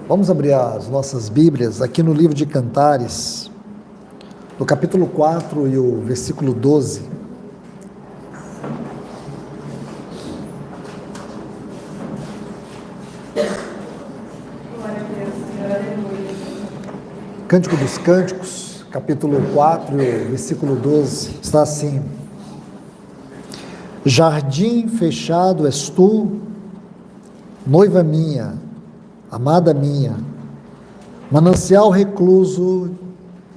Vamos abrir as nossas Bíblias aqui no livro de Cantares, no capítulo 4 e o versículo 12. Cântico dos Cânticos, capítulo 4 e o versículo 12, está assim: Jardim fechado és tu, noiva minha, amada minha, manancial recluso,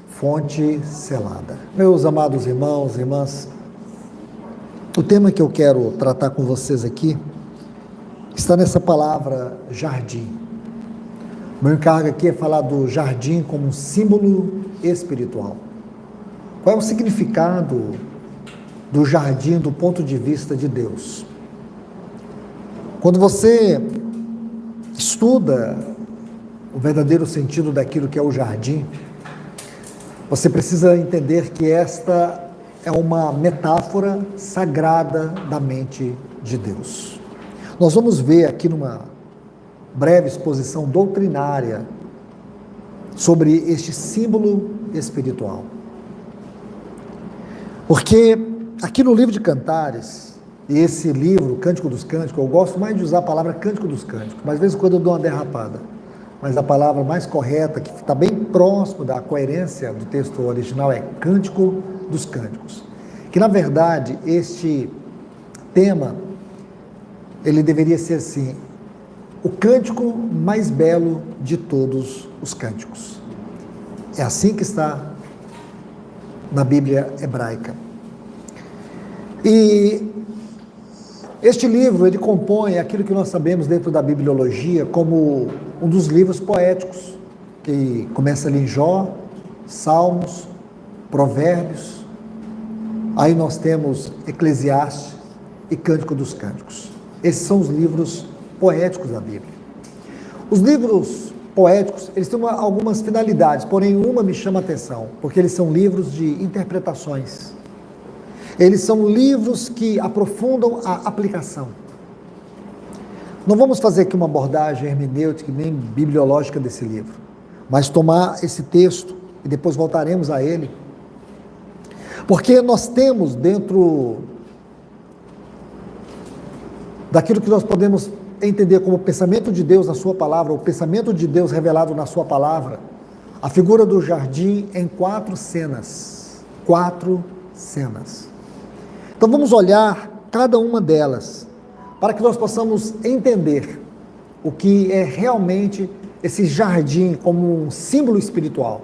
fonte selada. Meus amados irmãos e irmãs, o tema que eu quero tratar com vocês aqui está nessa palavra jardim. Meu encargo aqui é falar do jardim como um símbolo espiritual. Qual é o significado do jardim do ponto de vista de Deus? Quando você estuda o verdadeiro sentido daquilo que é o jardim, você precisa entender que esta é uma metáfora sagrada da mente de Deus. Nós vamos ver aqui numa breve exposição doutrinária sobre este símbolo espiritual. Porque aqui no livro de Cantares, e esse livro, Cântico dos Cânticos, eu gosto mais de usar a palavra Cântico dos Cânticos, mas às vezes quando eu dou uma derrapada, mas a palavra mais correta, que está bem próximo da coerência do texto original, é Cântico dos Cânticos. Que na verdade este tema, ele deveria ser assim: o cântico mais belo de todos os cânticos. É assim que está na Bíblia hebraica. E este livro, ele compõe aquilo que nós sabemos dentro da bibliologia como um dos livros poéticos, que começa ali em Jó, Salmos, Provérbios, aí nós temos Eclesiastes e Cântico dos Cânticos. Esses são os livros poéticos da Bíblia. Os livros poéticos, eles têm algumas finalidades, porém uma me chama a atenção, porque eles são livros de interpretações. Eles são livros que aprofundam a aplicação. Não vamos fazer aqui uma abordagem hermenêutica nem bibliológica desse livro, mas tomar esse texto e depois voltaremos a ele, porque nós temos dentro daquilo que nós podemos entender como o pensamento de Deus na sua palavra, o pensamento de Deus revelado na sua palavra, a figura do jardim em 4 cenas. 4 cenas. Então vamos olhar cada uma delas, para que nós possamos entender o que é realmente esse jardim como um símbolo espiritual.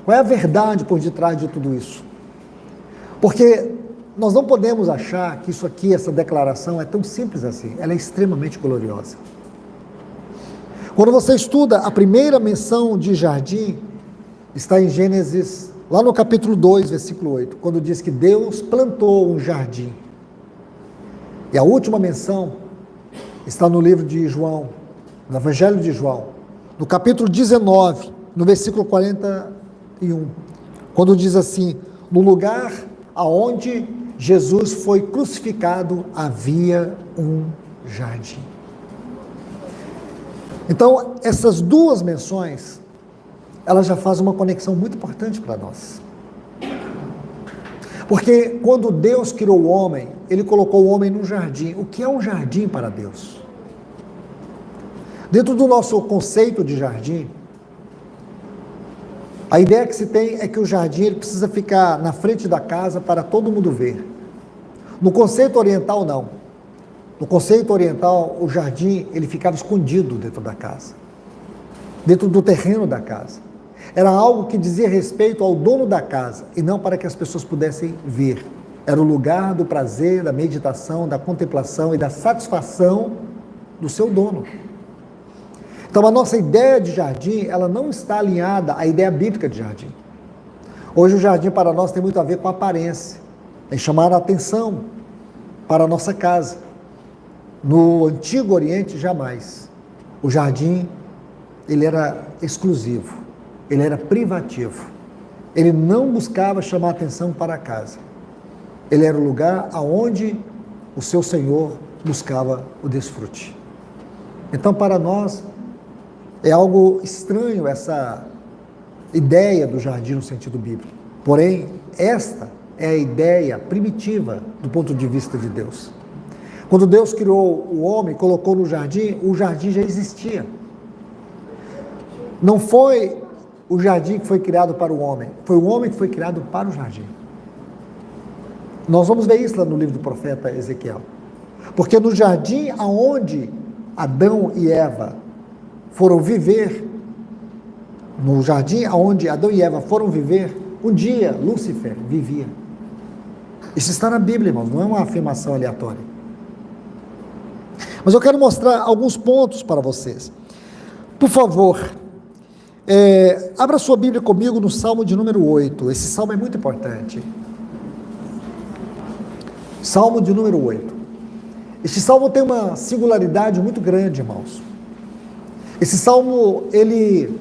Qual é a verdade por detrás de tudo isso? Porque nós não podemos achar que isso aqui, essa declaração, é tão simples assim. Ela é extremamente gloriosa. Quando você estuda a primeira menção de jardim, está em Gênesis, lá no capítulo 2, versículo 8, quando diz que Deus plantou um jardim. E a última menção está no livro de João, no Evangelho de João, no capítulo 19, no versículo 41, quando diz assim: no lugar aonde Jesus foi crucificado, havia um jardim. Então, essas duas menções, elas já fazem uma conexão muito importante para nós. Porque quando Deus criou o homem, Ele colocou o homem num jardim. O que é um jardim para Deus? Dentro do nosso conceito de jardim, a ideia que se tem é que o jardim ele precisa ficar na frente da casa para todo mundo ver. No conceito oriental, não. No conceito oriental, o jardim ele ficava escondido dentro da casa, dentro do terreno da casa. Era algo que dizia respeito ao dono da casa e não para que as pessoas pudessem ver. Era o lugar do prazer, da meditação, da contemplação e da satisfação do seu dono. Então a nossa ideia de jardim, ela não está alinhada à ideia bíblica de jardim. Hoje o jardim para nós tem muito a ver com a aparência, em chamar a atenção para a nossa casa. No Antigo Oriente, jamais. O jardim, ele era exclusivo, ele era privativo. Ele não buscava chamar a atenção para a casa. Ele era o lugar aonde o seu Senhor buscava o desfrute. Então, para nós, É algo estranho essa ideia do jardim no sentido bíblico. Porém, esta é a ideia primitiva do ponto de vista de Deus. Quando Deus criou o homem, colocou no jardim, o jardim já existia. Não foi o jardim que foi criado para o homem, foi o homem que foi criado para o jardim. Nós vamos ver isso lá no livro do profeta Ezequiel. Porque no jardim aonde Adão e Eva foram viver, no jardim aonde Adão e Eva foram viver, um dia Lúcifer vivia. Isso está na Bíblia, irmãos, não é uma afirmação aleatória. Mas eu quero mostrar alguns pontos para vocês. Por favor, abra sua Bíblia comigo no Salmo de número 8. Esse salmo é muito importante. Salmo de número 8. Este salmo tem uma singularidade muito grande, irmãos. Esse salmo, ele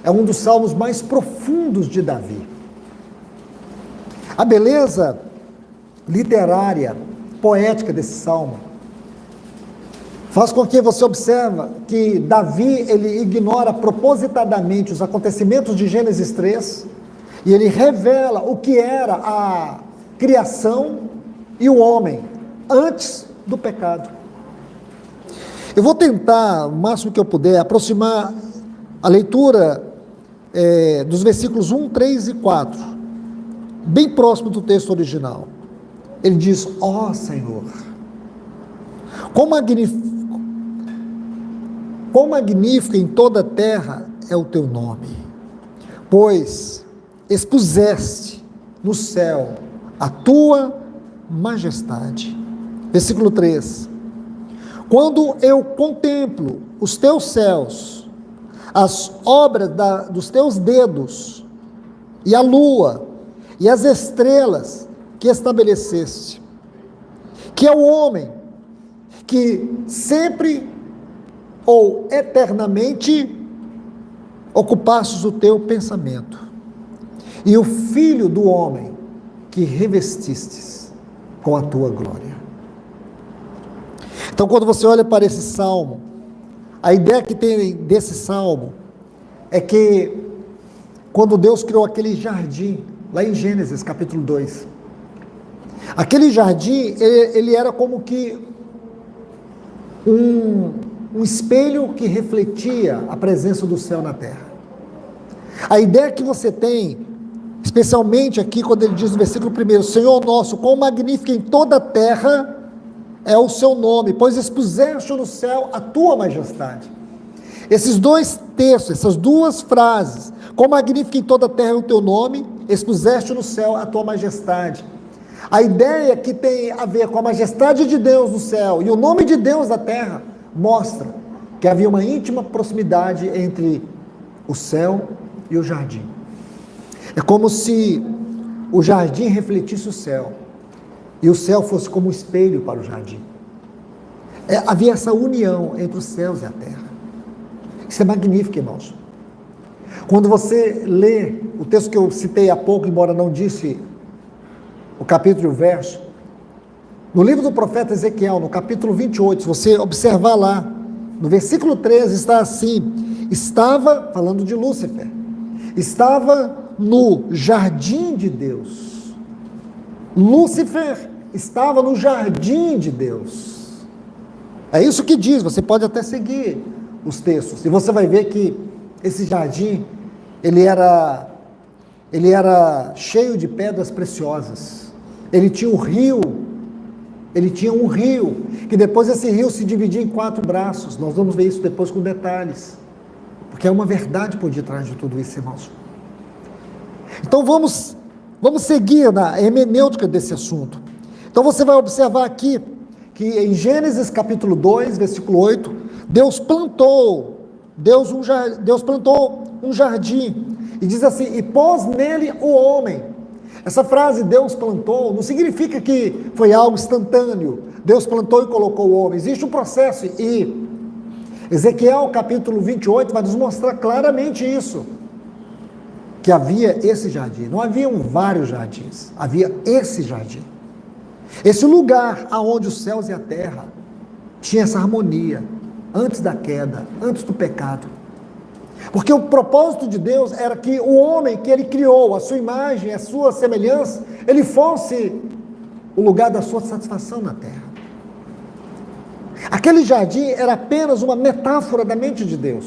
é um dos salmos mais profundos de Davi. A beleza literária, poética desse salmo faz com que você observe que Davi, ele ignora propositadamente os acontecimentos de Gênesis 3 e ele revela o que era a criação e o homem antes do pecado. Eu vou tentar, o máximo que eu puder, aproximar a leitura dos versículos 1, 3 e 4, bem próximo do texto original. Ele diz: ó Senhor, quão magnífico em toda a terra é o teu nome, pois expuseste no céu a tua majestade. Versículo 3: quando eu contemplo os teus céus, as obras dos teus dedos, e a lua, e as estrelas que estabeleceste, que é o homem que sempre ou eternamente ocupastes o teu pensamento, e o filho do homem que revestistes com a tua glória. Então, quando você olha para esse salmo, a ideia que tem desse salmo é que quando Deus criou aquele jardim, lá em Gênesis capítulo 2, aquele jardim, ele era como que um espelho que refletia a presença do céu na terra. A ideia que você tem, especialmente aqui quando ele diz no versículo 1, Senhor nosso, quão magnífico em toda a terra é o seu nome, pois expuseste no céu a tua majestade. Esses dois textos, essas duas frases, quão magnífico em toda a terra é o teu nome, expuseste no céu a tua majestade. A ideia que tem a ver com a majestade de Deus no céu e o nome de Deus na terra, mostra que havia uma íntima proximidade entre o céu e o jardim. É como se o jardim refletisse o céu e o céu fosse como um espelho para o jardim. Havia essa união entre os céus e a terra. Isso é magnífico, irmãos. Quando você lê o texto que eu citei há pouco, embora não disse o capítulo e o verso, no livro do profeta Ezequiel, no capítulo 28, se você observar lá, no versículo 13 está assim: estava, falando de Lúcifer, estava no jardim de Deus. Lúcifer estava no jardim de Deus. É isso que diz, você pode até seguir os textos, e você vai ver que esse jardim, ele era cheio de pedras preciosas. Ele tinha um rio, que depois esse rio se dividia em 4 braços. Nós vamos ver isso depois com detalhes, porque é uma verdade por detrás de tudo isso, irmãos. Então vamos seguir na hermenêutica desse assunto. Então você vai observar aqui, que em Gênesis capítulo 2, versículo 8, Deus plantou um jardim, e diz assim: e pôs nele o homem. Essa frase, Deus plantou, não significa que foi algo instantâneo. Deus plantou e colocou o homem. Existe um processo, e Ezequiel capítulo 28 vai nos mostrar claramente isso, que havia esse jardim. Não haviam vários jardins, havia esse jardim. Esse lugar aonde os céus e a terra tinham essa harmonia, antes da queda, antes do pecado. Porque o propósito de Deus era que o homem que ele criou, a sua imagem, a sua semelhança, ele fosse o lugar da sua satisfação na terra. Aquele jardim era apenas uma metáfora da mente de Deus.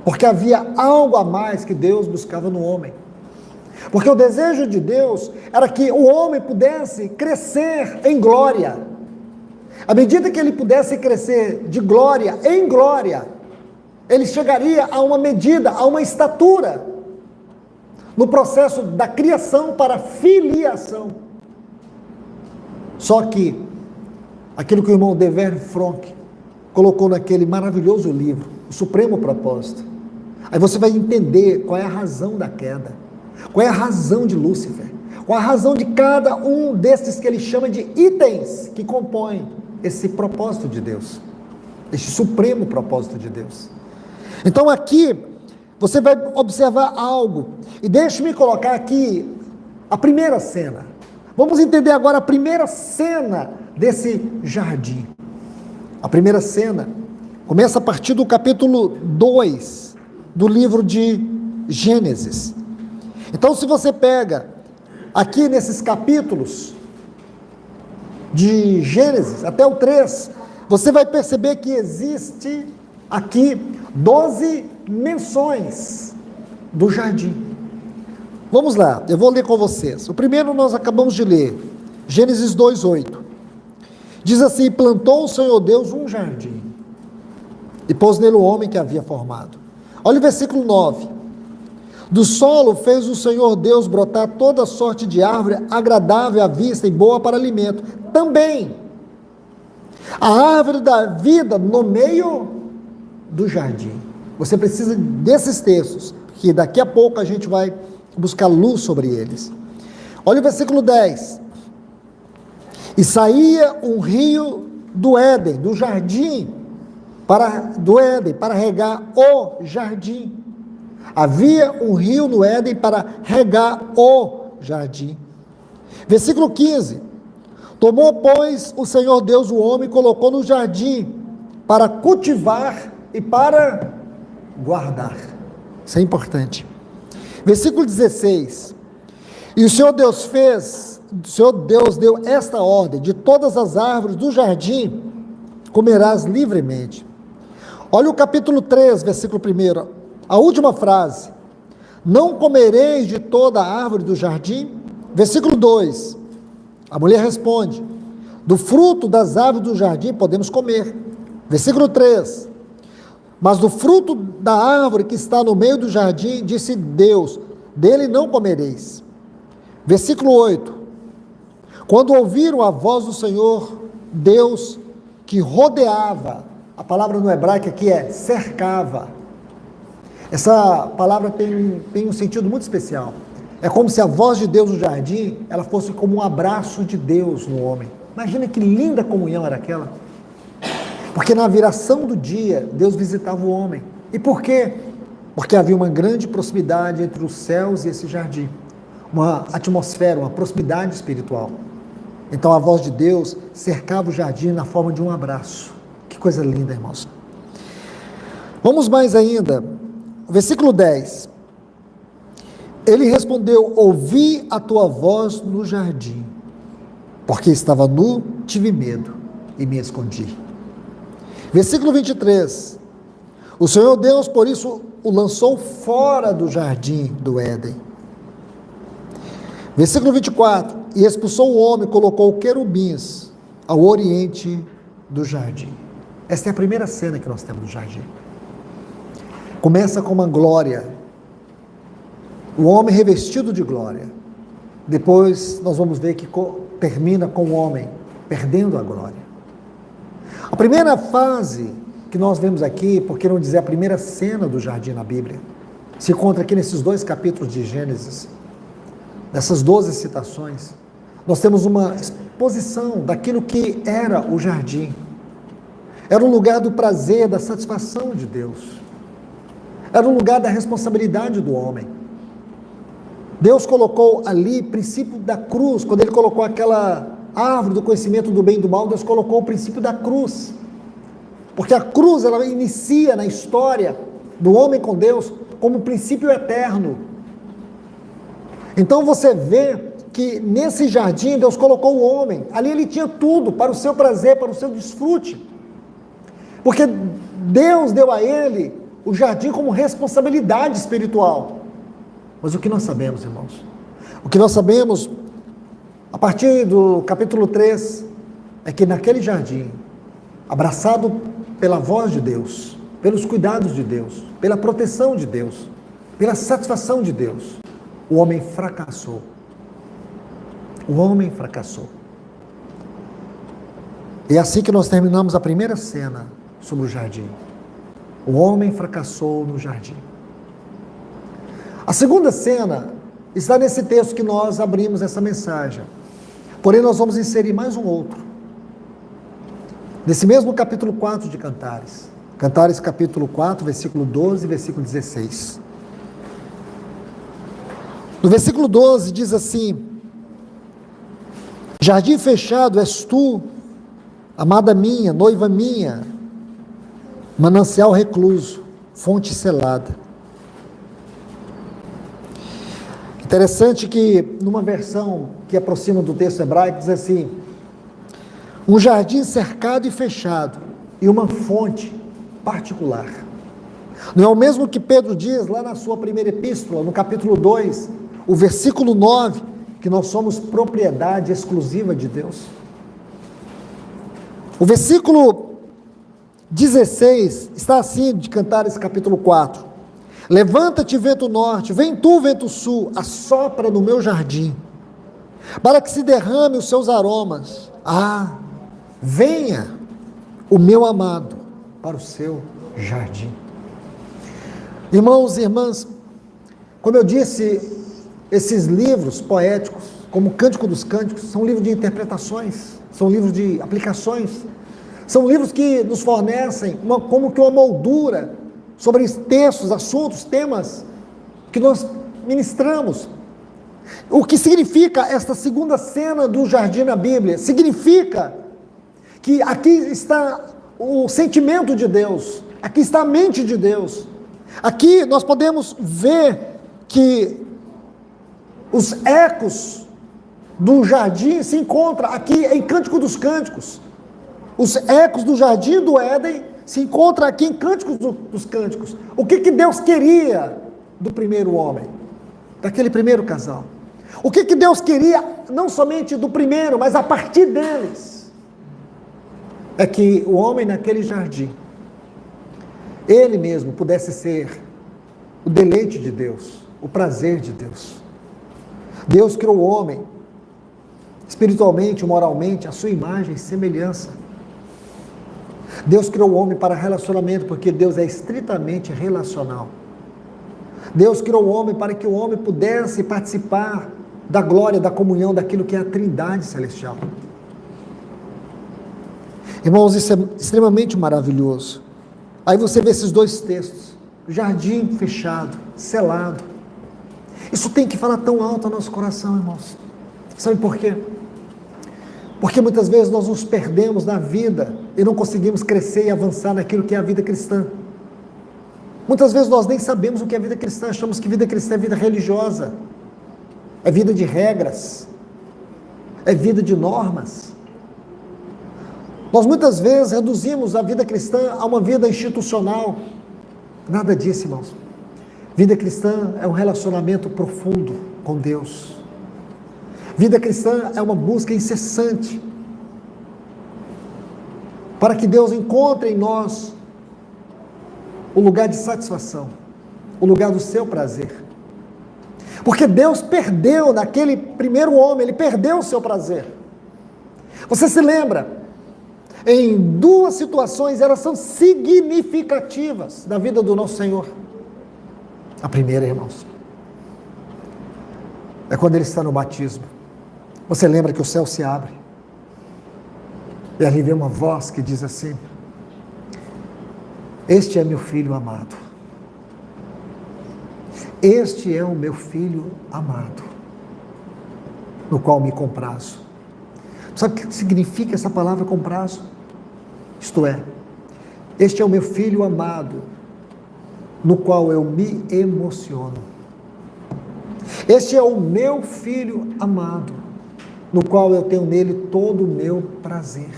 Porque havia algo a mais que Deus buscava no homem. Porque o desejo de Deus era que o homem pudesse crescer em glória. À medida que ele pudesse crescer de glória em glória, ele chegaria a uma medida, a uma estatura, no processo da criação para a filiação. Só que, aquilo que o irmão Dever Fronk colocou naquele maravilhoso livro, O Supremo Propósito, aí você vai entender qual é a razão da queda, qual é a razão de Lúcifer, qual é a razão de cada um desses que ele chama de itens que compõem esse propósito de Deus, este supremo propósito de Deus. Então aqui, você vai observar algo, e deixe-me colocar aqui a primeira cena. Vamos entender agora a primeira cena desse jardim. A primeira cena começa a partir do capítulo 2 do livro de Gênesis. Então, se você pega aqui nesses capítulos de Gênesis até o 3, você vai perceber que existe aqui 12 menções do jardim. Vamos lá, eu vou ler com vocês. O primeiro nós acabamos de ler, Gênesis 2:8. Diz assim: plantou o Senhor Deus um jardim e pôs nele o homem que havia formado. Olha o versículo 9. Do solo fez o Senhor Deus brotar toda sorte de árvore agradável à vista e boa para alimento. Também a árvore da vida no meio do jardim. Você precisa desses textos, que daqui a pouco a gente vai buscar luz sobre eles. Olha o versículo 10. E saía um rio do Éden, do jardim, para regar o jardim. Havia um rio no Éden para regar o jardim. Versículo 15. Tomou, pois, o Senhor Deus o homem e colocou no jardim para cultivar e para guardar. Isso é importante. Versículo 16. E o Senhor Deus deu esta ordem: de todas as árvores do jardim comerás livremente. Olha o capítulo 3, versículo 1, a última frase: não comereis de toda a árvore do jardim? Versículo 2, a mulher responde: do fruto das árvores do jardim podemos comer. Versículo 3, mas do fruto da árvore que está no meio do jardim, disse Deus: dele não comereis. Versículo 8, quando ouviram a voz do Senhor Deus, que rodeava, a palavra no hebraico aqui é cercava. Essa palavra tem um sentido muito especial. É como se a voz de Deus no jardim, ela fosse como um abraço de Deus no homem. Imagina que linda comunhão era aquela. Porque na viração do dia, Deus visitava o homem. E por quê? Porque havia uma grande proximidade entre os céus e esse jardim. Uma atmosfera, uma proximidade espiritual. Então a voz de Deus cercava o jardim na forma de um abraço. Que coisa linda, irmãos. Vamos mais ainda. Versículo 10. Ele respondeu: ouvi a tua voz no jardim, porque estava nu, tive medo e me escondi. Versículo 23. O Senhor Deus, por isso, o lançou fora do jardim do Éden. Versículo 24. E expulsou o homem, colocou querubins ao oriente do jardim. Esta é a primeira cena que nós temos no jardim. Começa com uma glória. O homem revestido de glória. Depois nós vamos ver que termina com o homem perdendo a glória. A primeira fase que nós vemos aqui, por que não dizer a primeira cena do jardim na Bíblia, se encontra aqui nesses 2 capítulos de Gênesis, nessas 12 citações. Nós temos uma exposição daquilo que era o jardim. Era um lugar do prazer, da satisfação de Deus. Era um lugar da responsabilidade do homem. Deus colocou ali o princípio da cruz. Quando Ele colocou aquela árvore do conhecimento do bem e do mal, Deus colocou o princípio da cruz. Porque a cruz, ela inicia na história do homem com Deus, como um princípio eterno. Então você vê que nesse jardim Deus colocou o homem, ali ele tinha tudo para o seu prazer, para o seu desfrute, porque Deus deu a ele o jardim como responsabilidade espiritual. Mas o que nós sabemos, irmãos? O que nós sabemos, a partir do capítulo 3, é que naquele jardim, abraçado pela voz de Deus, pelos cuidados de Deus, pela proteção de Deus, pela satisfação de Deus, o homem fracassou. O homem fracassou. E é assim que nós terminamos a primeira cena sobre o jardim. O homem fracassou no jardim. A segunda cena está nesse texto que nós abrimos essa mensagem. Porém, nós vamos inserir mais um outro. Nesse mesmo capítulo 4 de Cantares. Cantares capítulo 4, versículo 12 e versículo 16. No versículo 12 diz assim: jardim fechado és tu, amada minha, noiva minha, manancial recluso, fonte selada. Interessante que numa versão que aproxima do texto hebraico diz assim: um jardim cercado e fechado e uma fonte particular. Não é o mesmo que Pedro diz lá na sua primeira epístola, no capítulo 2, o versículo 9, que nós somos propriedade exclusiva de Deus. O versículo 16 está assim, de Cantares capítulo 4. Levanta-te, vento norte, vem tu, vento sul, assopra no meu jardim, para que se derrame os seus aromas. Ah, venha o meu amado para o seu jardim. Irmãos e irmãs, como eu disse, esses livros poéticos, como o Cântico dos Cânticos, são livros de interpretações, são livros de aplicações, são livros que nos fornecem como que uma moldura sobre textos, assuntos, temas que nós ministramos. O que significa esta segunda cena do jardim na Bíblia? Significa que aqui está o sentimento de Deus, aqui está a mente de Deus. Aqui nós podemos ver que os ecos do jardim se encontram aqui em Cântico dos Cânticos. Os ecos do jardim do Éden se encontram aqui em Cânticos dos Cânticos. O que Deus queria do primeiro homem, daquele primeiro casal? O que Deus queria, não somente do primeiro, mas a partir deles? É que o homem naquele jardim, ele mesmo pudesse ser o deleite de Deus, o prazer de Deus. Deus criou o homem, espiritualmente, moralmente, a sua imagem e semelhança. Deus criou o homem para relacionamento, porque Deus é estritamente relacional. Deus criou o homem para que o homem pudesse participar da glória, da comunhão, daquilo que é a Trindade celestial. Irmãos, isso é extremamente maravilhoso. Aí você vê esses dois textos, jardim fechado, selado. Isso tem que falar tão alto ao nosso coração, irmãos. Sabe por quê? Porque muitas vezes nós nos perdemos na vida e não conseguimos crescer e avançar naquilo que é a vida cristã. Muitas vezes nós nem sabemos o que é vida cristã, achamos que vida cristã é vida religiosa, é vida de regras, é vida de normas. Nós muitas vezes reduzimos a vida cristã a uma vida institucional. Nada disso, irmãos. Vida cristã é um relacionamento profundo com Deus. Vida cristã é uma busca incessante para que Deus encontre em nós o lugar de satisfação, o lugar do seu prazer. Porque Deus perdeu naquele primeiro homem, ele perdeu o seu prazer. Você se lembra? Em duas situações, elas são significativas da vida do nosso Senhor. A primeira, irmãos, é quando ele está no batismo. Você lembra que o céu se abre e ali vem uma voz que diz assim: este é meu filho amado, este é o meu filho amado, no qual me comprazo. Sabe o que significa essa palavra comprazo? Isto é, este é o meu filho amado, no qual eu me emociono. Este é o meu Filho amado, no qual eu tenho nele todo o meu prazer.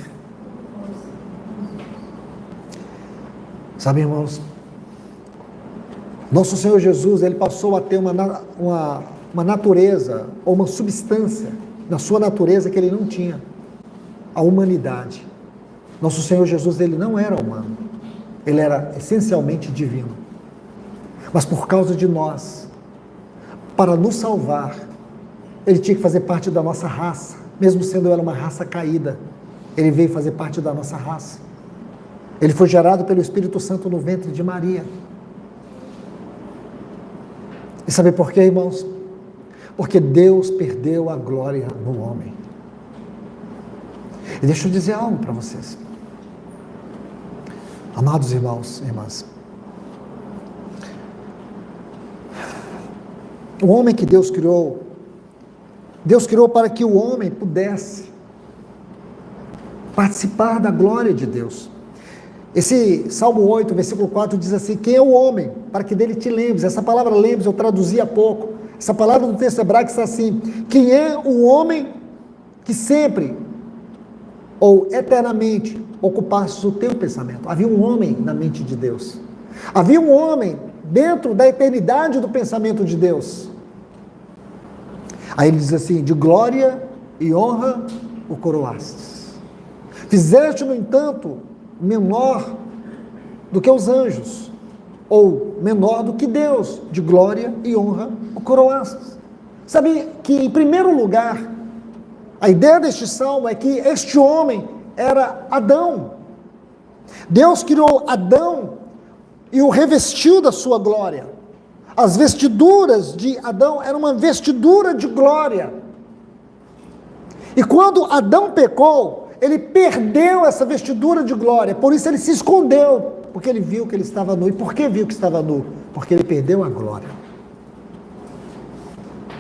Sabe, irmãos, nosso Senhor Jesus, ele passou a ter uma natureza, ou uma substância na sua natureza que ele não tinha, a humanidade. Nosso Senhor Jesus, ele não era humano, ele era essencialmente divino. Mas por causa de nós, para nos salvar, ele tinha que fazer parte da nossa raça, mesmo sendo ela uma raça caída, ele veio fazer parte da nossa raça. Ele foi gerado pelo Espírito Santo no ventre de Maria. E sabe por quê, irmãos? Porque Deus perdeu a glória no homem. E deixa eu dizer algo para vocês. Amados irmãos e irmãs, o homem que Deus criou para que o homem pudesse participar da glória de Deus. Esse Salmo 8, versículo 4 diz assim: quem é o homem para que dele te lembres? Essa palavra lembres eu traduzi há pouco. Essa palavra no texto hebraico está assim: quem é o homem que sempre ou eternamente ocupasse o teu pensamento? Havia um homem na mente de Deus. Havia um homem dentro da eternidade do pensamento de Deus. Aí ele diz assim: de glória e honra o coroastes. Fizeste, no entanto, menor do que os anjos, ou menor do que Deus, de glória e honra o coroastes. Sabe que, em primeiro lugar, a ideia deste salmo é que este homem era Adão. Deus criou Adão e o revestiu da sua glória. As vestiduras de Adão eram uma vestidura de glória. E quando Adão pecou, ele perdeu essa vestidura de glória, por isso ele se escondeu, porque ele viu que ele estava nu. E por que viu que estava nu? Porque ele perdeu a glória.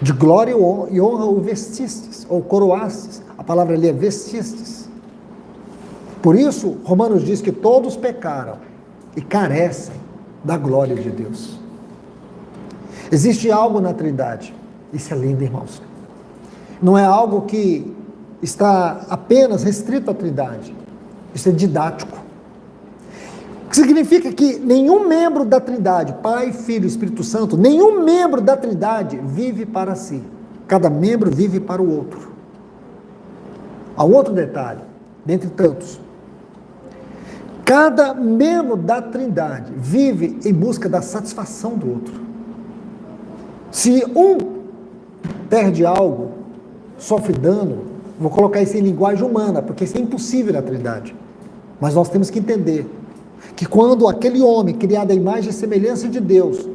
De glória e honra o vestistes, ou coroastes, a palavra ali é vestistes. Por isso, Romanos diz que todos pecaram e carecem da glória de Deus. Existe algo na Trindade, isso é lindo, irmãos. Não é algo que está apenas restrito à Trindade, isso é didático. Significa que nenhum membro da Trindade, Pai, Filho e Espírito Santo, nenhum membro da Trindade vive para si. Cada membro vive para o outro. Há um outro detalhe, dentre tantos. Cada membro da Trindade vive em busca da satisfação do outro. Se um perde algo, sofre dano, vou colocar isso em linguagem humana, porque isso é impossível na Trindade. Mas nós temos que entender que quando aquele homem, criado à imagem e semelhança de Deus,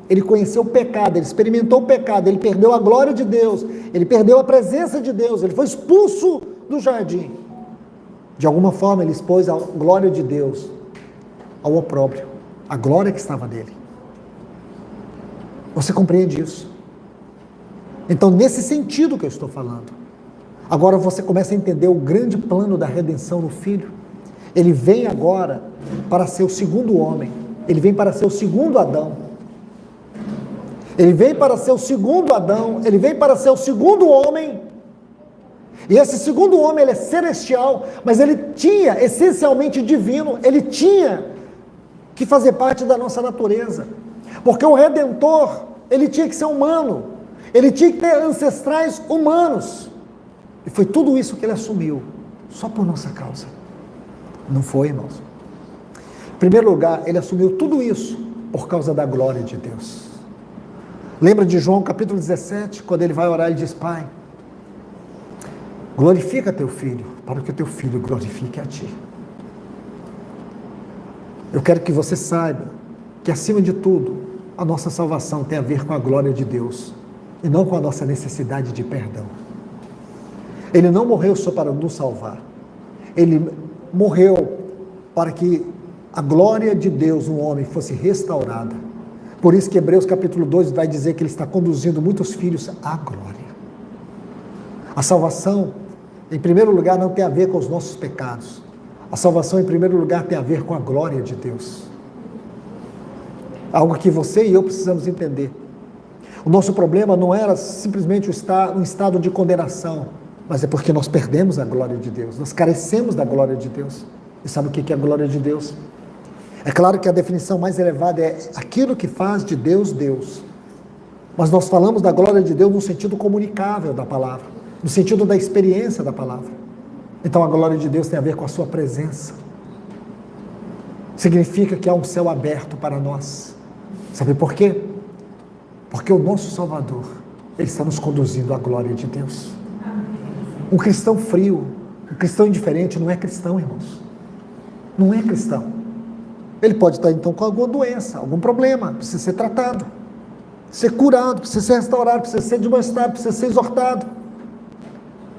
ele conheceu o pecado, ele experimentou o pecado, ele perdeu a glória de Deus, ele perdeu a presença de Deus, ele foi expulso do jardim. De alguma forma ele expôs a glória de Deus ao opróbrio, a glória que estava nele. Você compreende isso? Então, nesse sentido que eu estou falando, agora você começa a entender o grande plano da redenção no Filho. Ele vem agora para ser o segundo homem, ele vem para ser o segundo Adão. Ele vem para ser o segundo Adão, ele vem para ser o segundo homem. E esse segundo homem, ele é celestial, mas ele tinha, essencialmente divino, ele tinha que fazer parte da nossa natureza. Porque o Redentor, ele tinha que ser humano, ele tinha que ter ancestrais humanos. E foi tudo isso que ele assumiu, só por nossa causa. Não foi, irmãos? Em primeiro lugar, ele assumiu tudo isso por causa da glória de Deus. Lembra de João capítulo 17, quando ele vai orar e diz: Pai, glorifica teu filho, para que o teu filho glorifique a ti. Eu quero que você saiba que, acima de tudo, a nossa salvação tem a ver com a glória de Deus e não com a nossa necessidade de perdão. Ele não morreu só para nos salvar, ele morreu para que a glória de Deus no homem fosse restaurada. Por isso que Hebreus capítulo 2 vai dizer que ele está conduzindo muitos filhos à glória. A salvação, em primeiro lugar, não tem a ver com os nossos pecados. A salvação, em primeiro lugar, tem a ver com a glória de Deus. Algo que você e eu precisamos entender. O nosso problema não era simplesmente um estado de condenação, mas é porque nós perdemos a glória de Deus, nós carecemos da glória de Deus. E sabe o que é a glória de Deus? É claro que a definição mais elevada é aquilo que faz de Deus, Deus. Mas nós falamos da glória de Deus no sentido comunicável da palavra, no sentido da experiência da palavra. Então a glória de Deus tem a ver com a sua presença. Significa que há um céu aberto para nós. Sabe por quê? Porque o nosso Salvador, Ele está nos conduzindo à glória de Deus. Um cristão frio, um cristão indiferente não é cristão, irmãos. Não é cristão. Ele pode estar então com alguma doença, algum problema, precisa ser tratado, ser curado, precisa ser restaurado, precisa ser demonstrado, precisa ser exortado.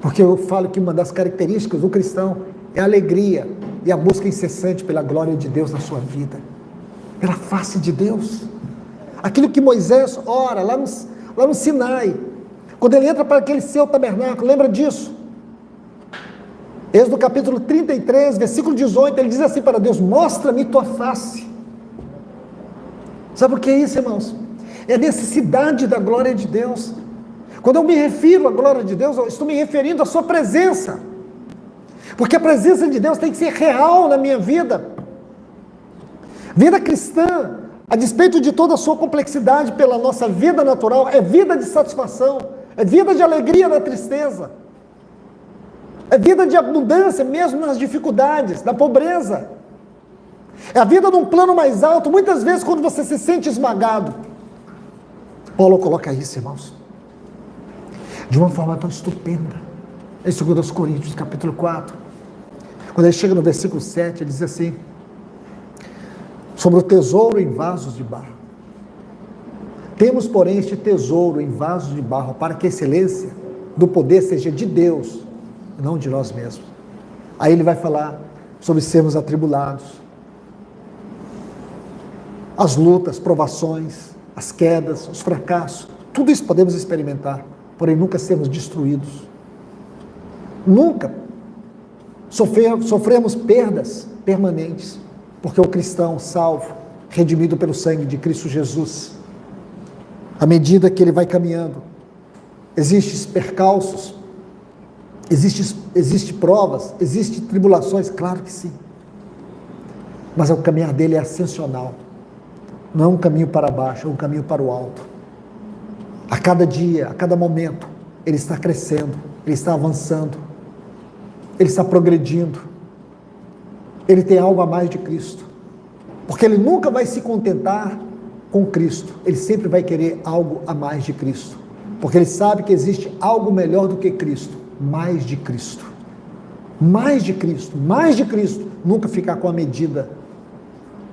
Porque eu falo que uma das características do cristão é a alegria e a busca incessante pela glória de Deus na sua vida, pela face de Deus. Aquilo que Moisés ora lá no Sinai, quando ele entra para aquele seu tabernáculo, lembra disso? Êxodo capítulo 33, versículo 18, ele diz assim para Deus: mostra-me tua face. Sabe o que é isso, irmãos? É a necessidade da glória de Deus. Quando eu me refiro à glória de Deus, eu estou me referindo à sua presença. Porque a presença de Deus tem que ser real na minha vida. Vida cristã, a despeito de toda a sua complexidade pela nossa vida natural, é vida de satisfação, é vida de alegria na tristeza, é vida de abundância mesmo nas dificuldades, na pobreza. É a vida num plano mais alto, muitas vezes quando você se sente esmagado. Paulo coloca isso, irmãos, de uma forma tão estupenda, em 2 Coríntios capítulo 4, quando ele chega no versículo 7, ele diz assim, sobre o tesouro em vasos de barro. Temos, porém, este tesouro em vasos de barro, para que a excelência do poder seja de Deus, não de nós mesmos. Aí ele vai falar sobre sermos atribulados, as lutas, provações, as quedas, os fracassos, tudo isso podemos experimentar, porém nunca sermos destruídos. Nunca sofremos perdas permanentes, porque o cristão salvo, redimido pelo sangue de Cristo Jesus, à medida que ele vai caminhando, existem percalços, existe provas, existem tribulações, claro que sim, mas o caminhar dele é ascensional, não é um caminho para baixo, é um caminho para o alto. A cada dia, a cada momento, ele está crescendo, ele está avançando, ele está progredindo, ele tem algo a mais de Cristo, porque ele nunca vai se contentar com Cristo, ele sempre vai querer algo a mais de Cristo, porque ele sabe que existe algo melhor do que Cristo, mais de Cristo, mais de Cristo, mais de Cristo, nunca ficar com a medida.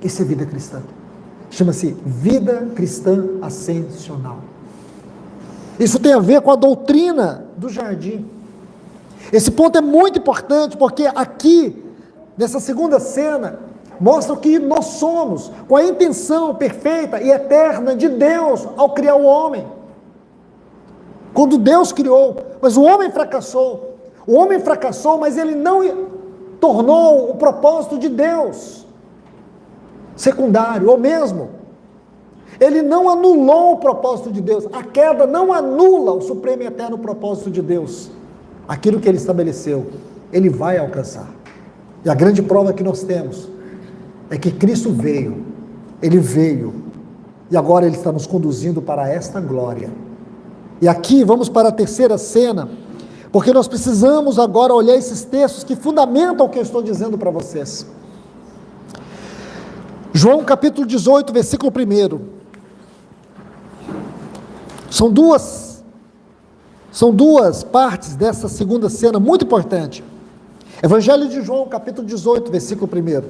Isso é vida cristã, chama-se vida cristã ascensional. Isso tem a ver com a doutrina do jardim. Esse ponto é muito importante, porque aqui, nessa segunda cena, mostra o que nós somos, com a intenção perfeita e eterna de Deus ao criar o homem. Quando Deus criou, mas o homem fracassou. O homem fracassou, mas ele não tornou o propósito de Deus secundário, ou mesmo, ele não anulou o propósito de Deus. A queda não anula o supremo e eterno propósito de Deus. Aquilo que ele estabeleceu, ele vai alcançar. E a grande prova que nós temos é que Cristo veio, ele veio, e agora ele está nos conduzindo para esta glória. E aqui vamos para a terceira cena, porque nós precisamos agora olhar esses textos que fundamentam o que eu estou dizendo para vocês. João capítulo 18, versículo 1. São duas partes dessa segunda cena muito importante. Evangelho de João, capítulo 18, versículo 1.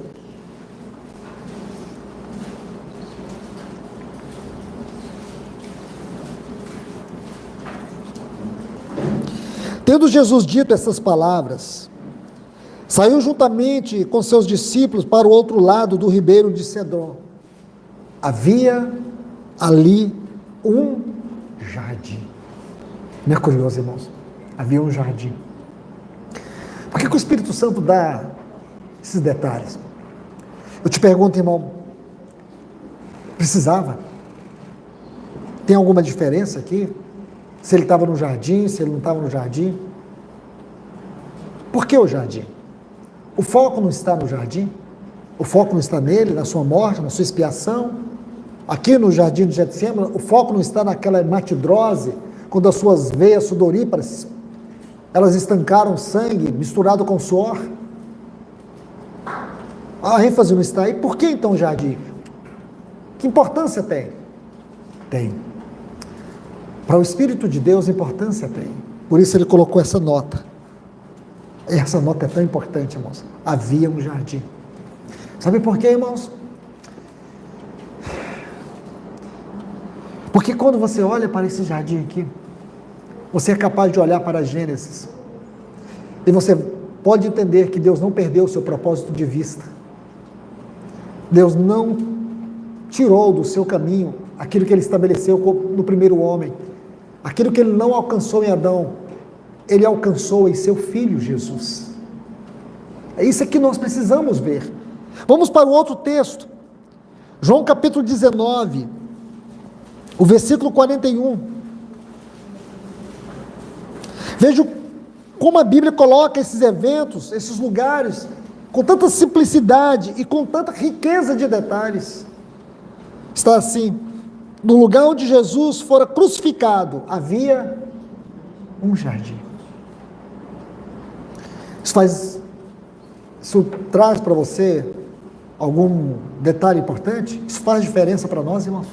Tendo Jesus dito essas palavras, saiu juntamente com seus discípulos para o outro lado do ribeiro de Cedron. Havia ali um jardim. Não é curioso, irmãos? Havia um jardim. Por que o Espírito Santo dá esses detalhes? Eu te pergunto, irmão, Precisava. Tem alguma diferença aqui? Se ele estava no jardim, se ele não estava no jardim? Por que o jardim? O foco não está no jardim? O foco não está nele, na sua morte, na sua expiação? Aqui no jardim de Getsêmani, o foco não está naquela hematidrose, quando as suas veias sudoríparas, elas estancaram sangue misturado com suor? A ênfase não está aí. Por que então o jardim? Que importância tem? Tem. Para o Espírito de Deus, importância tem. Por isso ele colocou essa nota. Essa nota é tão importante, irmãos. Havia um jardim. Sabe por quê, irmãos? Porque quando você olha para esse jardim aqui, você é capaz de olhar para Gênesis e você pode entender que Deus não perdeu o seu propósito de vista. Deus não tirou do seu caminho aquilo que ele estabeleceu no primeiro homem. Aquilo que ele não alcançou em Adão, ele alcançou em seu Filho Jesus. É isso que nós precisamos ver. Vamos para o outro texto. João capítulo 19, o versículo 41. Veja como a Bíblia coloca esses eventos, esses lugares, com tanta simplicidade e com tanta riqueza de detalhes. Está assim: no lugar onde Jesus fora crucificado, havia um jardim. Isso traz para você algum detalhe importante? Isso faz diferença para nós, irmãos?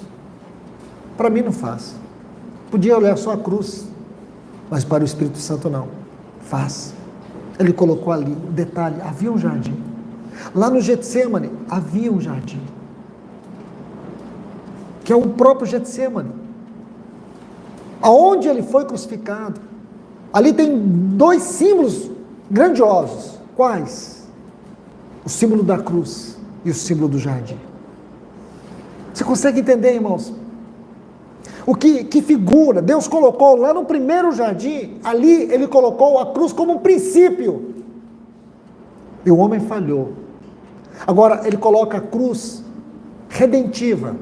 Para mim não faz. Podia olhar só a cruz, mas para o Espírito Santo não. Faz. Ele colocou ali um detalhe: havia um jardim. Lá no Getsêmani havia um jardim, que é o próprio Getsêmani, aonde ele foi crucificado. Ali tem dois símbolos grandiosos. Quais? O símbolo da cruz e o símbolo do jardim. Você consegue entender, irmãos? O que figura? Deus colocou lá no primeiro jardim, ali ele colocou a cruz como um princípio. E o homem falhou. Agora ele coloca a cruz redentiva.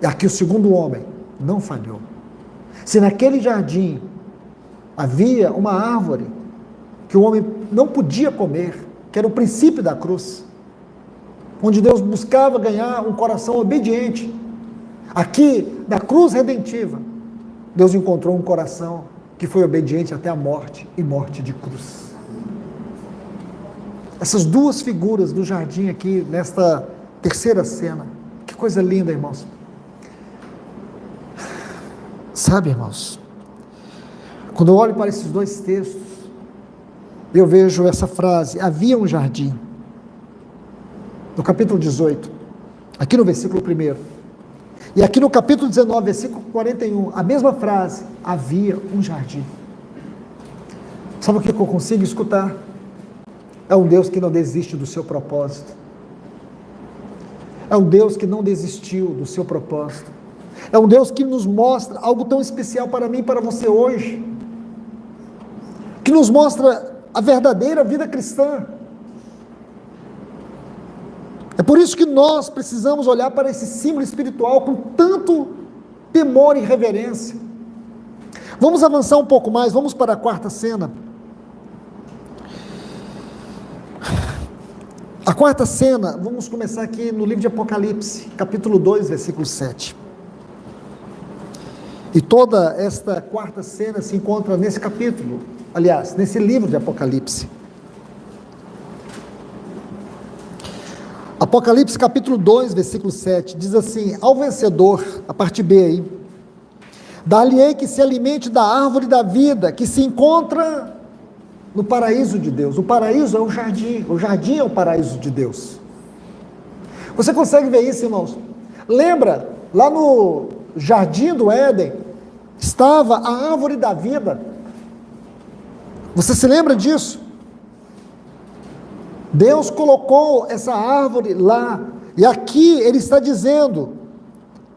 E aqui o segundo homem não falhou. Se naquele jardim havia uma árvore que o homem não podia comer, que era o princípio da cruz, onde Deus buscava ganhar um coração obediente, aqui na cruz redentiva, Deus encontrou um coração que foi obediente até a morte, e morte de cruz. Essas duas figuras do jardim aqui, nesta terceira cena, que coisa linda, irmãos. Sabe, irmãos, quando eu olho para esses dois textos, eu vejo essa frase: havia um jardim, no capítulo 18, aqui no versículo 1, e aqui no capítulo 19, versículo 41, a mesma frase: havia um jardim. Sabe o que eu consigo escutar? É um Deus que não desiste do seu propósito. É um Deus que não desistiu do seu propósito. É um Deus que nos mostra algo tão especial para mim e para você hoje, que nos mostra a verdadeira vida cristã. É por isso que nós precisamos olhar para esse símbolo espiritual com tanto temor e reverência. Vamos avançar um pouco mais, vamos para a quarta cena. A quarta cena, vamos começar aqui no livro de Apocalipse, capítulo 2, versículo 7. E toda esta quarta cena se encontra nesse capítulo, aliás, nesse livro de Apocalipse. Apocalipse capítulo 2, versículo 7, diz assim: ao vencedor, a parte B aí, dar-lhe-ei que se alimente da árvore da vida, que se encontra no paraíso de Deus. O paraíso é o jardim é o paraíso de Deus. Você consegue ver isso, irmãos? Lembra, lá no jardim do Éden, estava a árvore da vida. Você se lembra disso? Deus colocou essa árvore lá, e aqui ele está dizendo,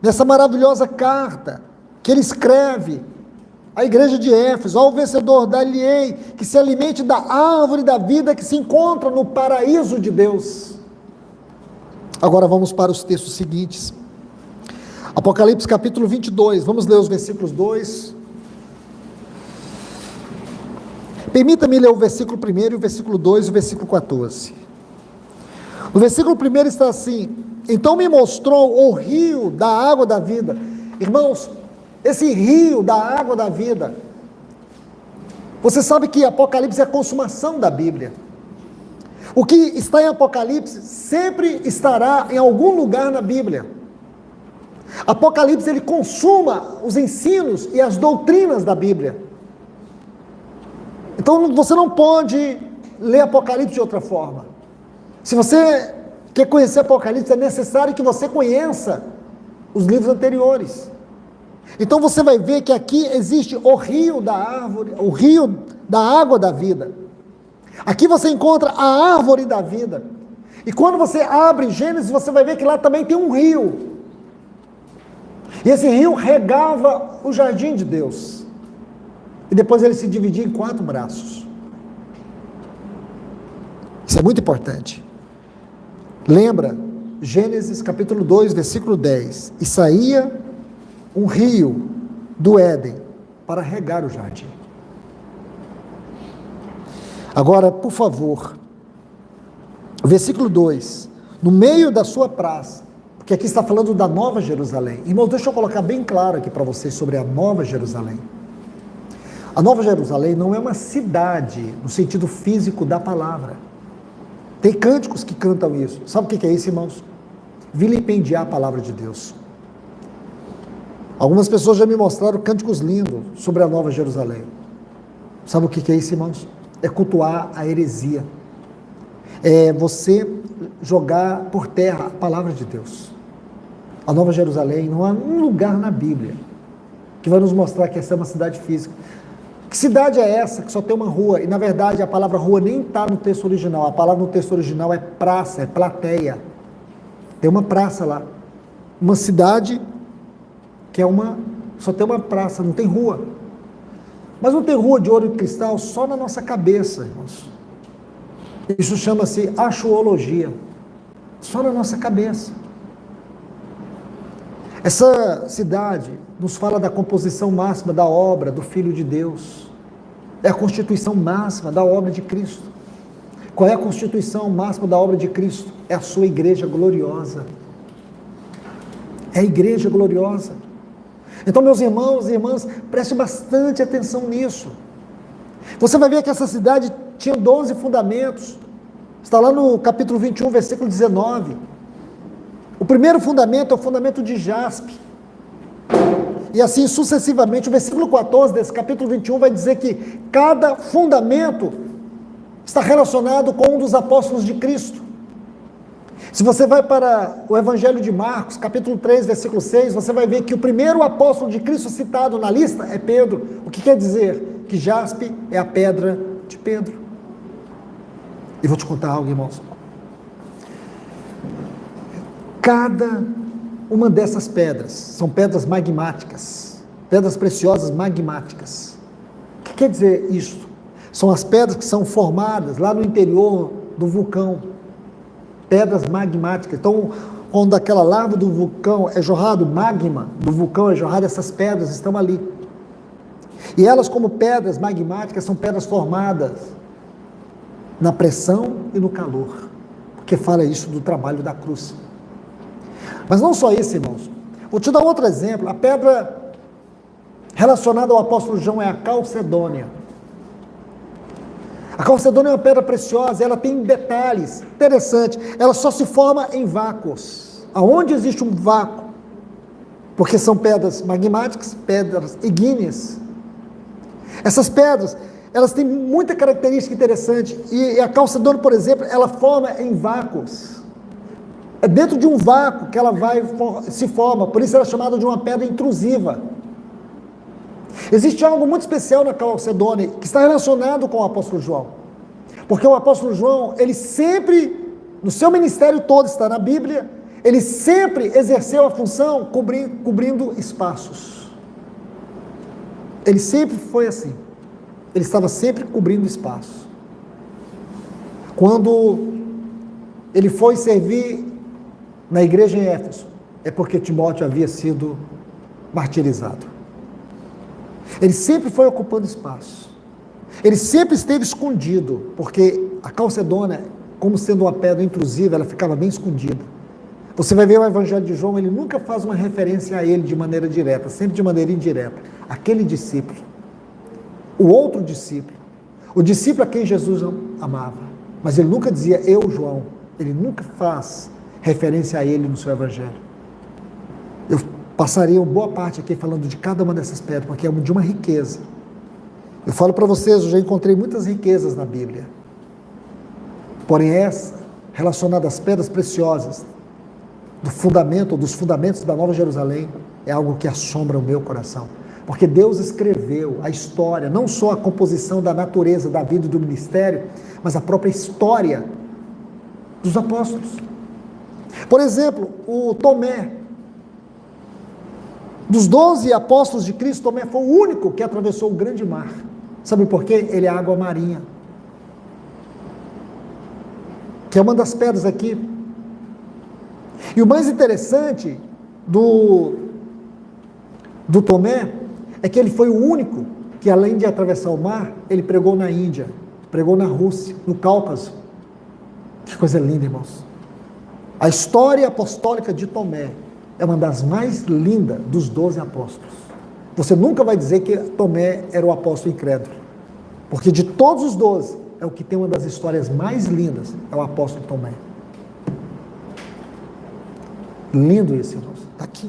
nessa maravilhosa carta, que ele escreve à igreja de Éfeso: ao vencedor dar-lhe-ei que se alimente da árvore da vida que se encontra no paraíso de Deus. Agora vamos para os textos seguintes. Apocalipse capítulo 22, vamos ler os versículos 2. Permita-me ler o versículo 1 e o versículo 2 e o versículo 14. O versículo 1 está assim: então me mostrou o rio da água da vida. Irmãos, esse rio da água da vida, você sabe que Apocalipse é a consumação da Bíblia. O que está em Apocalipse sempre estará em algum lugar na Bíblia. Apocalipse, ele consuma os ensinos e as doutrinas da Bíblia. Então você não pode ler Apocalipse de outra forma. Se você quer conhecer Apocalipse, é necessário que você conheça os livros anteriores. Então você vai ver que aqui existe o rio da árvore, o rio da água da vida. Aqui você encontra a árvore da vida. E quando você abre Gênesis, você vai ver que lá também tem um rio. E esse rio regava o jardim de Deus. E depois ele se dividia em 4 braços. Isso é muito importante. Lembra, Gênesis capítulo 2, versículo 10. E saía um rio do Éden para regar o jardim. Agora, por favor, versículo 2, no meio da sua praça, porque aqui está falando da Nova Jerusalém. Irmãos, deixa eu colocar bem claro aqui para vocês sobre a Nova Jerusalém. A Nova Jerusalém não é uma cidade no sentido físico da palavra. Tem cânticos que cantam isso. Sabe o que é isso, irmãos? Vilipendiar a palavra de Deus. Algumas pessoas já me mostraram cânticos lindos sobre a Nova Jerusalém. Sabe o que é isso, irmãos? É cultuar a heresia. É você jogar por terra a palavra de Deus. A Nova Jerusalém não há um lugar na Bíblia que vai nos mostrar que essa é uma cidade física. Que cidade é essa que só tem uma rua? E na verdade a palavra rua nem está no texto original. A palavra no texto original é praça, é plateia. Tem uma praça lá. Uma cidade que só tem uma praça, não tem rua. Mas não tem rua de ouro e cristal só na nossa cabeça, irmãos. Isso chama-se axiologia. Só na nossa cabeça. Essa cidade nos fala da composição máxima da obra do Filho de Deus. É a constituição máxima da obra de Cristo. Qual é a constituição máxima da obra de Cristo? É a sua igreja gloriosa. É a igreja gloriosa. Então, meus irmãos e irmãs, preste bastante atenção nisso. Você vai ver que essa cidade tinha 12 fundamentos. Está lá no capítulo 21, versículo 19. O primeiro fundamento é o fundamento de jaspe. E assim sucessivamente. O versículo 14 desse capítulo 21 vai dizer que cada fundamento está relacionado com um dos apóstolos de Cristo. Se você vai para o Evangelho de Marcos, capítulo 3, versículo 6, você vai ver que o primeiro apóstolo de Cristo citado na lista é Pedro. O que quer dizer? Que jaspe é a pedra de Pedro. E vou te contar algo, irmãos. Cada uma dessas pedras são pedras magmáticas, pedras preciosas magmáticas. O que quer dizer isso? São as pedras que são formadas lá no interior do vulcão. Pedras magmáticas. Então, quando aquela lava do vulcão é jorrado, magma do vulcão é jorrado, essas pedras estão ali. E elas, como pedras magmáticas, são pedras formadas na pressão e no calor. Porque fala isso do trabalho da cruz. Mas não só isso, irmãos. Vou te dar outro exemplo. A pedra relacionada ao apóstolo João é a calcedônia. A calcedônia é uma pedra preciosa, ela tem detalhes interessantes. Ela só se forma em vácuos. Aonde existe um vácuo? Porque são pedras magmáticas, pedras igníneas. Essas pedras, elas têm muita característica interessante. E a calcedônia, por exemplo, ela forma em vácuos. É dentro de um vácuo que ela se forma. Por isso ela é chamada de uma pedra intrusiva. Existe algo muito especial na calcedônia que está relacionado com o apóstolo João. Porque o apóstolo João, ele sempre, no seu ministério todo, está na Bíblia, ele sempre exerceu a função cobrindo espaços. Ele sempre foi assim. Ele estava sempre cobrindo espaço. Quando ele foi servir na igreja em Éfeso, é porque Timóteo havia sido martirizado. Ele sempre foi ocupando espaço. Ele sempre esteve escondido, porque a Calcedônia, como sendo uma pedra intrusiva, ela ficava bem escondida. Você vai ver o Evangelho de João, ele nunca faz uma referência a ele de maneira direta, sempre de maneira indireta. Aquele discípulo, o outro discípulo, o discípulo a quem Jesus amava, mas ele nunca dizia eu, João, ele nunca faz referência a ele no seu Evangelho. Eu passaria uma boa parte aqui falando de cada uma dessas pedras, porque é de uma riqueza. Eu falo para vocês, eu já encontrei muitas riquezas na Bíblia, porém essa, relacionada às pedras preciosas, do fundamento, dos fundamentos da Nova Jerusalém, é algo que assombra o meu coração, porque Deus escreveu a história, não só a composição da natureza, da vida e do ministério, mas a própria história dos apóstolos. Por exemplo, o Tomé, dos 12 apóstolos de Cristo, Tomé foi o único que atravessou o grande mar. Sabe por quê? Ele é água marinha, que é uma das pedras aqui. E o mais interessante do Tomé é que ele foi o único que, além de atravessar o mar, ele pregou na Índia, pregou na Rússia, no Cáucaso. Que coisa linda, irmãos. A história apostólica de Tomé é uma das mais lindas dos 12 apóstolos. Você nunca vai dizer que Tomé era o apóstolo incrédulo, porque de todos os 12, é o que tem uma das histórias mais lindas, é o apóstolo Tomé. Lindo isso, irmãos. Está aqui.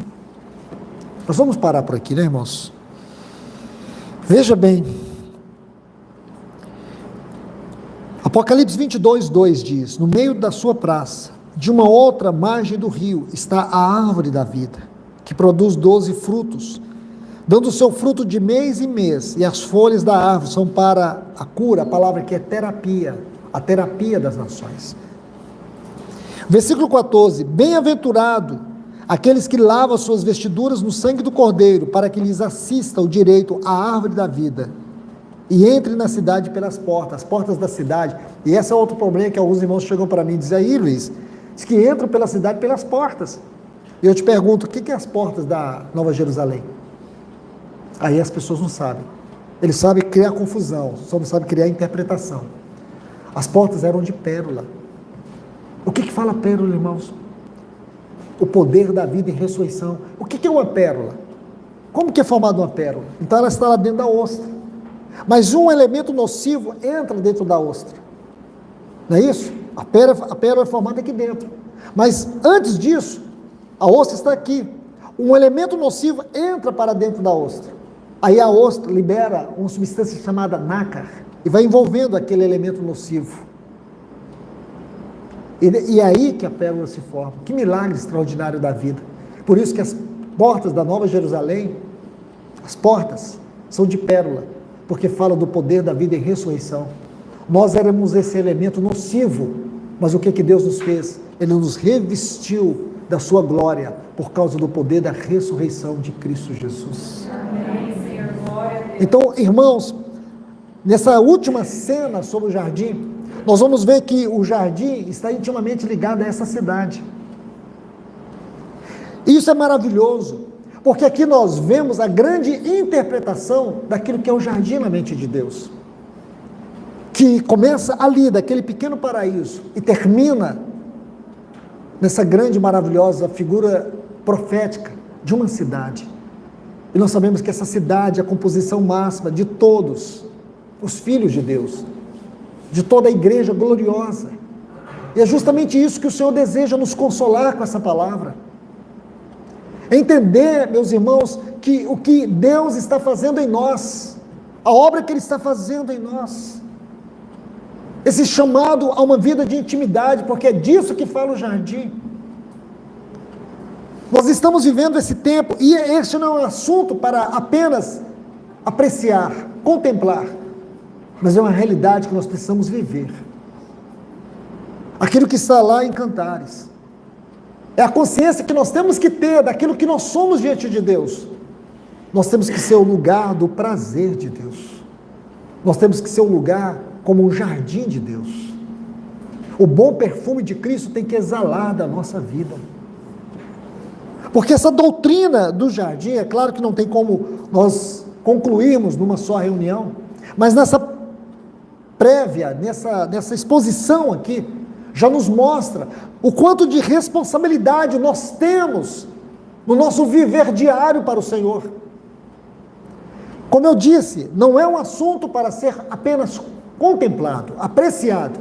Nós vamos parar por aqui, né, irmãos? Veja bem. Apocalipse 22:2 diz: no meio da sua praça, de uma outra margem do rio, está a árvore da vida, que produz 12 frutos, dando o seu fruto de mês em mês, e as folhas da árvore são para a cura, a palavra que é terapia, a terapia das nações. Versículo 14, bem-aventurado aqueles que lavam suas vestiduras no sangue do Cordeiro, para que lhes assista o direito à árvore da vida, e entre na cidade pelas portas, as portas da cidade. E esse é outro problema que alguns irmãos chegam para mim e dizem, aí Luiz, diz que entram pela cidade pelas portas. E eu te pergunto, o que é as portas da Nova Jerusalém? Aí as pessoas não sabem. Eles sabem criar confusão, só não sabem criar interpretação. As portas eram de pérola. O que fala pérola, irmãos? O poder da vida em ressurreição. O que é uma pérola? Como que é formada uma pérola? Então ela está lá dentro da ostra. Mas um elemento nocivo entra dentro da ostra. Não é isso? A pérola é formada aqui dentro. Mas antes disso, a ostra está aqui. Um elemento nocivo entra para dentro da ostra. Aí a ostra libera uma substância chamada nácar e vai envolvendo aquele elemento nocivo. E é aí que a pérola se forma. Que milagre extraordinário da vida. Por isso que as portas da Nova Jerusalém, as portas são de pérola, porque fala do poder da vida em ressurreição. Nós éramos esse elemento nocivo, mas o que Deus nos fez? Ele nos revestiu da sua glória, por causa do poder da ressurreição de Cristo Jesus. Amém, Senhor. Glória a Deus. Então, irmãos, nessa última cena sobre o jardim, nós vamos ver que o jardim está intimamente ligado a essa cidade. Isso é maravilhoso, porque aqui nós vemos a grande interpretação daquilo que é o jardim na mente de Deus, que começa ali, daquele pequeno paraíso, e termina nessa grande, maravilhosa figura profética de uma cidade. E nós sabemos que essa cidade é a composição máxima de todos os filhos de Deus, de toda a igreja gloriosa. E é justamente isso que o Senhor deseja nos consolar com essa palavra. Entender, meus irmãos, que o que Deus está fazendo em nós, a obra que Ele está fazendo em nós, esse chamado a uma vida de intimidade, porque é disso que fala o jardim. Nós estamos vivendo esse tempo, e este não é um assunto para apenas apreciar, contemplar, mas é uma realidade que nós precisamos viver. Aquilo que está lá em Cantares, é a consciência que nós temos que ter daquilo que nós somos diante de Deus. Nós temos que ser o lugar do prazer de Deus. Nós temos que ser um lugar como um jardim de Deus. O bom perfume de Cristo tem que exalar da nossa vida. Porque essa doutrina do jardim, é claro que não tem como nós concluirmos numa só reunião, mas nessa prévia, nessa exposição aqui, já nos mostra o quanto de responsabilidade nós temos no nosso viver diário para o Senhor. Como eu disse, não é um assunto para ser apenas contemplado, apreciado,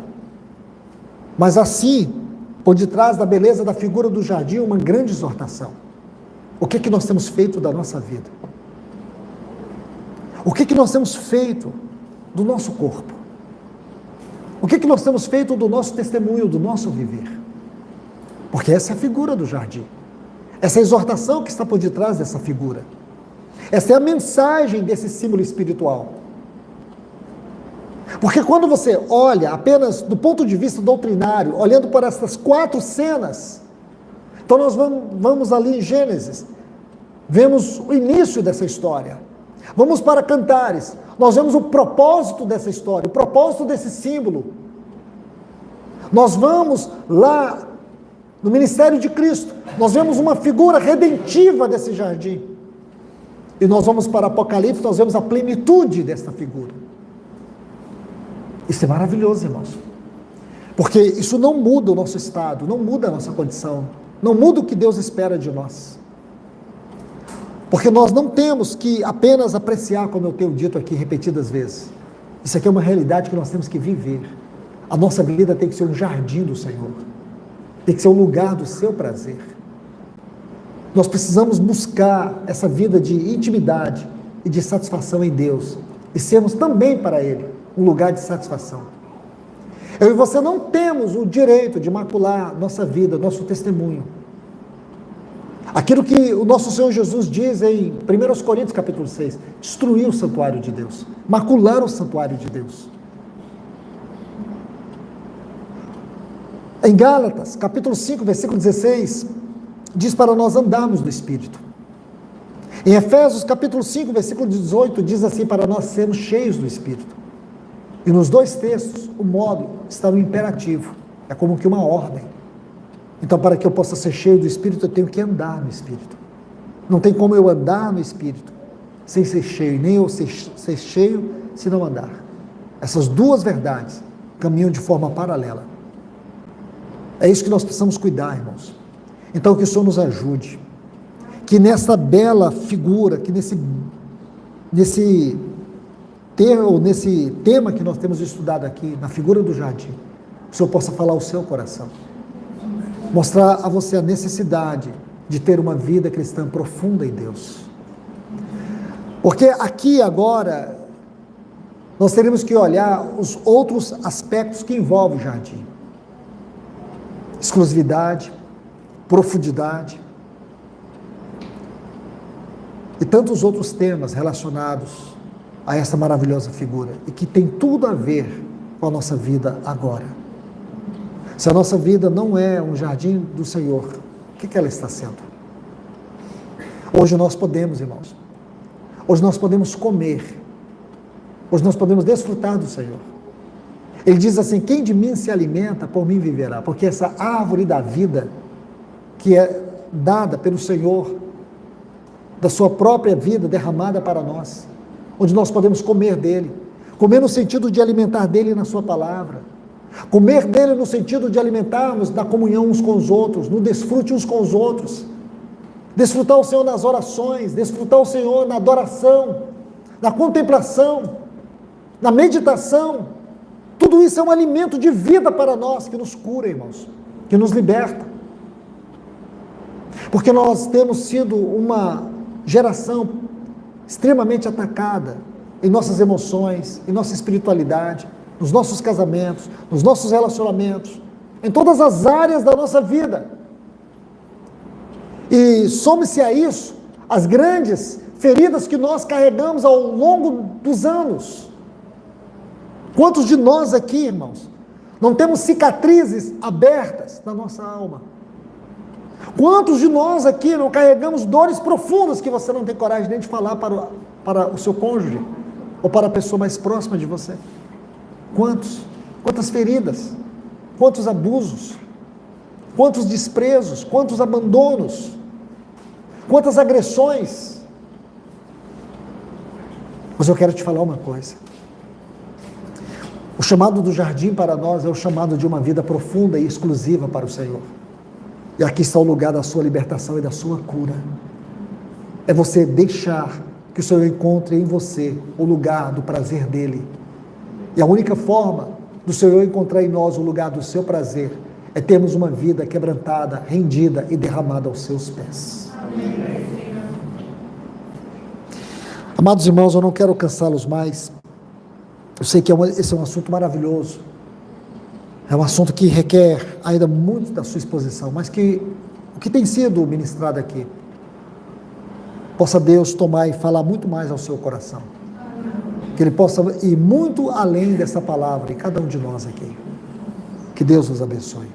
mas assim, por detrás da beleza da figura do jardim, uma grande exortação. O que nós temos feito da nossa vida? O que nós temos feito do nosso corpo? O que nós temos feito do nosso testemunho, do nosso viver? Porque essa é a figura do jardim. Essa é a exortação que está por detrás dessa figura. Essa é a mensagem desse símbolo espiritual. Porque quando você olha apenas do ponto de vista doutrinário, olhando por essas 4 cenas, então nós vamos ali em Gênesis, vemos o início dessa história. Vamos para Cantares, nós vemos o propósito dessa história, o propósito desse símbolo. Nós vamos lá no ministério de Cristo, nós vemos uma figura redentiva desse jardim. E nós vamos para Apocalipse, nós vemos a plenitude dessa figura. Isso é maravilhoso, irmãos. Porque isso não muda o nosso estado, não muda a nossa condição, não muda o que Deus espera de nós. Porque nós não temos que apenas apreciar, como eu tenho dito aqui repetidas vezes. Isso aqui é uma realidade que nós temos que viver. A nossa vida tem que ser um jardim do Senhor. Tem que ser um lugar do seu prazer. Nós precisamos buscar essa vida de intimidade e de satisfação em Deus. E sermos também para Ele um lugar de satisfação. Eu e você não temos o direito de macular nossa vida, nosso testemunho. Aquilo que o nosso Senhor Jesus diz em 1 Coríntios capítulo 6, destruir o santuário de Deus, macular o santuário de Deus. Em Gálatas, capítulo 5, versículo 16, diz para nós andarmos no Espírito. Em Efésios, capítulo 5, versículo 18, diz assim, para nós sermos cheios do Espírito. E nos 2 textos, o modo está no imperativo, é como que uma ordem. Então, para que eu possa ser cheio do Espírito, eu tenho que andar no Espírito. Não tem como eu andar no Espírito sem ser cheio, nem eu ser cheio se não andar. Essas 2 verdades caminham de forma paralela. É isso que nós precisamos cuidar, irmãos. Então, que o Senhor nos ajude, que nessa bela figura, que nesse tema que nós temos estudado aqui, na figura do jardim, o Senhor possa falar ao seu coração, mostrar a você a necessidade de ter uma vida cristã profunda em Deus. Porque aqui agora, nós teremos que olhar os outros aspectos que envolvem o jardim. Exclusividade, profundidade e tantos outros temas relacionados a essa maravilhosa figura e que tem tudo a ver com a nossa vida agora. Se a nossa vida não é um jardim do Senhor, o que ela está sendo? Hoje nós podemos, irmãos, hoje nós podemos comer, hoje nós podemos desfrutar do Senhor. Ele diz assim, quem de mim se alimenta, por mim viverá, porque essa árvore da vida, que é dada pelo Senhor, da sua própria vida derramada para nós, onde nós podemos comer dele, comer no sentido de alimentar dele na sua palavra, comer dele no sentido de alimentarmos da comunhão uns com os outros, no desfrute uns com os outros, desfrutar o Senhor nas orações, desfrutar o Senhor na adoração, na contemplação, na meditação. Tudo isso é um alimento de vida para nós, que nos cura, irmãos, que nos liberta. Porque nós temos sido uma geração extremamente atacada em nossas emoções, em nossa espiritualidade, nos nossos casamentos, nos nossos relacionamentos, em todas as áreas da nossa vida. E some-se a isso as grandes feridas que nós carregamos ao longo dos anos. Quantos de nós aqui, irmãos, não temos cicatrizes abertas na nossa alma? Quantos de nós aqui não carregamos dores profundas que você não tem coragem nem de falar para o seu cônjuge ou para a pessoa mais próxima de você? Quantos? Quantas feridas? Quantos abusos? Quantos desprezos? Quantos abandonos? quantas agressões. Mas eu quero te falar uma coisa. O chamado do jardim para nós é o chamado de uma vida profunda e exclusiva para o Senhor. E aqui está o lugar da sua libertação e da sua cura. É você deixar que o Senhor encontre em você o lugar do prazer dEle. E a única forma do Senhor encontrar em nós o lugar do seu prazer é termos uma vida quebrantada, rendida e derramada aos seus pés. Amém. Amados irmãos, eu não quero cansá-los mais. Eu sei que esse é um assunto maravilhoso. É um assunto que requer ainda muito da sua exposição, mas que o que tem sido ministrado aqui, possa Deus tomar e falar muito mais ao seu coração. Que Ele possa ir muito além dessa palavra em cada um de nós aqui. Que Deus nos abençoe.